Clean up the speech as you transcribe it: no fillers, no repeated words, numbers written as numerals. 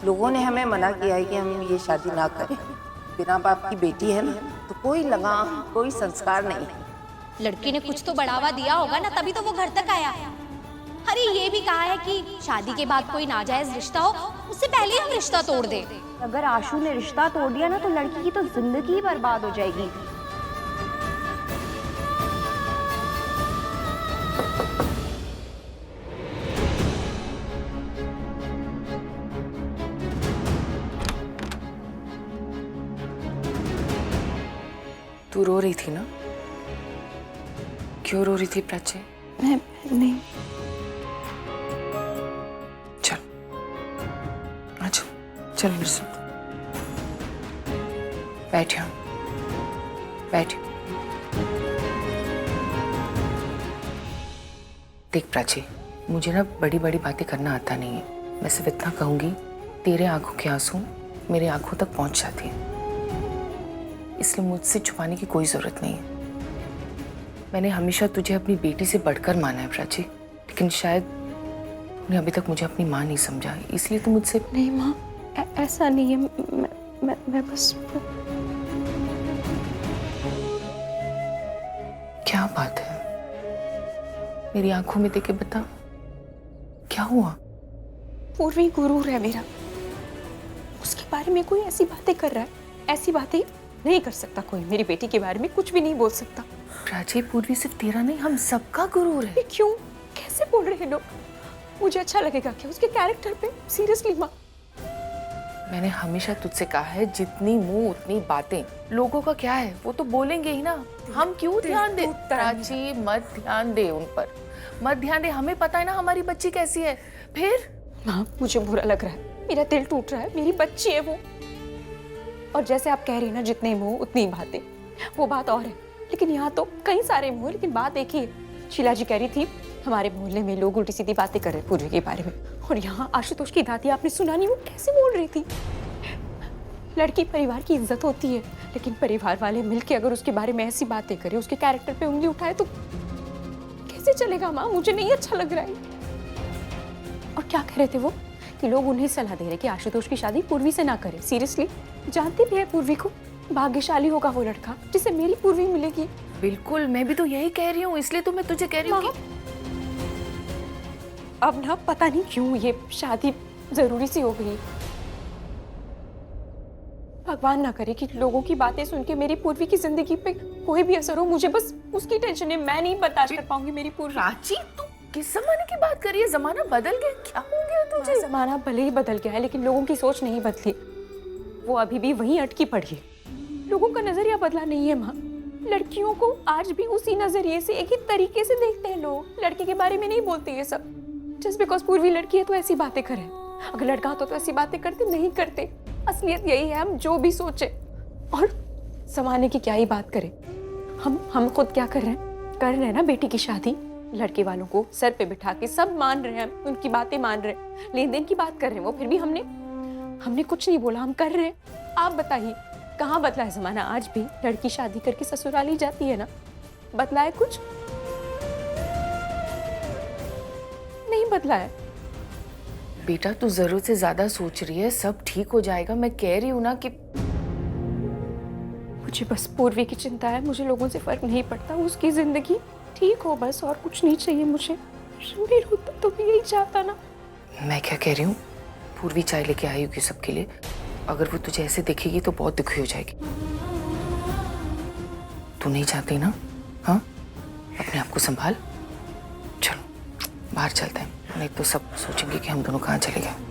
लोगों ने हमें मना किया है कि हम ये शादी ना करें। बिना बाप की बेटी है ना, तो कोई लगाम, कोई संस्कार नहीं। लड़की ने कुछ तो बढ़ावा दिया होगा ना, तभी तो वो घर तक आया। अरे ये भी कहा है कि शादी के बाद कोई नाजायज रिश्ता हो उससे पहले ही हम रिश्ता तोड़ दें। अगर आशु ने रिश्ता तोड़ दिया ना तो लड़की की तो जिंदगी ही बर्बाद हो जाएगी। तू रो रही थी ना? क्यों रो रही थी प्राची? मैं नहीं। चल अच्छा, चल मेरे साथ बैठियो, बैठियो। देख प्राची, मुझे ना बड़ी बड़ी बातें करना आता नहीं है। मैं सिर्फ इतना कहूंगी, तेरे आंखों के आंसू मेरे आंखों तक पहुंच जाते हैं, इसलिए मुझसे छुपाने की कोई जरूरत नहीं है। मैंने हमेशा तुझे अपनी बेटी से बढ़कर माना है प्राची, लेकिन शायद तूने अभी तक मुझे अपनी माँ नहीं समझा, इसलिए तू मुझसे। नहीं माँ, ऐसा नहीं है। मैं बस। क्या बात है? मेरी आंखों में देख के बता, क्या हुआ? पूर्वी गुरूर है मेरा, उसके बारे में कोई ऐसी बातें कर रहा है। ऐसी बातें नहीं कर सकता कोई, मेरी बेटी के बारे में कुछ भी नहीं बोल सकता। प्राची, पूर्वी सिर्फ तेरा नहीं, हम सबका गुरूर है। क्यों, कैसे बोल रहे हैं लोग? मुझे अच्छा लगेगा क्या उसके कैरेक्टर पे? सीरियसली माँ, मैंने हमेशा तुझसे कहा है, जितनी मुंह उतनी बातें। लोगों का क्या है, वो तो बोलेंगे ही ना, हम क्यों ध्यान दे? प्राची मत ध्यान दे उन पर, मत ध्यान दे, हमें पता है ना हमारी बच्ची कैसी है। फिर माँ मुझे बुरा लग रहा है, मेरा दिल टूट रहा है, मेरी बच्ची है वो। और जैसे आप कह रही हैं ना, जितने मुंह उतनी बातें, वो बात और है, लेकिन यहाँ तो कई सारे मुंह, लेकिन बात एक ही है। शीला जी कह रही थी हमारे मोहल्ले में लोग उल्टी सीधी बातें कर रहे पूर्वी के बारे में, और यहाँ आशुतोष की दादी आपने सुना नहीं वो कैसे बोल रही थी। लड़की परिवार की इज्जत होती है, लेकिन परिवार वाले मिलके अगर उसके बारे में ऐसी बातें करें, उसके कैरेक्टर पे उंगली उठाए, तो कैसे चलेगा माँ? मुझे नहीं अच्छा लग रहा है। और क्या कह रहे थे वो कि लोग उन्हें सलाह दे रहे कि आशुतोष की शादी पूर्वी से ना करे। सीरियसली, जानती भी है पूर्वी को, भाग्यशाली होगा वो लड़का जिसे मेरी पूर्वी मिलेगी। बिल्कुल, मैं भी तो यही कह रही हूँ, इसलिए तो मैं तुझे कह रही हूँ कि अब ना पता नहीं क्यों ये शादी जरूरी सी हो गई। भगवान ना करे कि लोगों की बातें सुन के मेरी पूर्वी की जिंदगी पे कोई भी असर हो। मुझे बस उसकी टेंशन है, मैं नहीं बर्दाश्त कर पाऊंगी मेरी पूर्वी। प्राची, तू किस जमाने की बात कर रही है? जमाना बदल गया, क्या हो गया तुझे? जमाना भले ही बदल गया है, लेकिन लोगों की सोच नहीं बदली, वो अभी भी वहीं अटकी पड़ी है। लोगों का नजरिया बदला नहीं है माँ, लड़कियों को आज भी उसी नजरिए से, एक ही तरीके से देखते हैं लोग। लड़की के बारे में नहीं बोलते ये सब, जस्ट बिकॉज पूर्वी लड़की है तो ऐसी बातें करे, अगर लड़का होता तो ऐसी बातें करते नहीं करते। असलियत यही है, हम जो भी सोचे और जमाने की क्या ही बात करें, हम खुद क्या कर रहे हैं ना, बेटी की शादी लड़के वालों को सर पे बिठा के सब मान रहे हैं, उनकी बातें मान रहे हैं, लेन देन की बात कर रहे हैं वो, फिर भी हमने कुछ नहीं बोला, हम कर रहे हैं। आप बताइए कहाँ बदला है जमाना? आज भी लड़की शादी करके ससुराल ही जाती है ना, बदला है कुछ? नहीं बदला है। बेटा, तू जरूरत से ज्यादा सोच रही है, सब ठीक हो जाएगा। मैं कह रही हूँ ना कि मुझे बस पूर्वी की चिंता है, मुझे लोगों से फर्क नहीं पड़ता, उसकी जिंदगी ठीक हो बस, और कुछ नहीं चाहिए मुझे। रणबीर होता तो भी यही चाहता ना। मैं क्या कह रही हूँ, पूर्वी चाय लेके आई होगी सबके लिए, अगर वो तुझे ऐसे देखेगी तो बहुत दुखी हो जाएगी। तू नहीं चाहती ना? हाँ, अपने आप को संभाल, चलो बाहर चलते हैं, नहीं तो सब सोचेंगे कि हम दोनों कहाँ चले गए।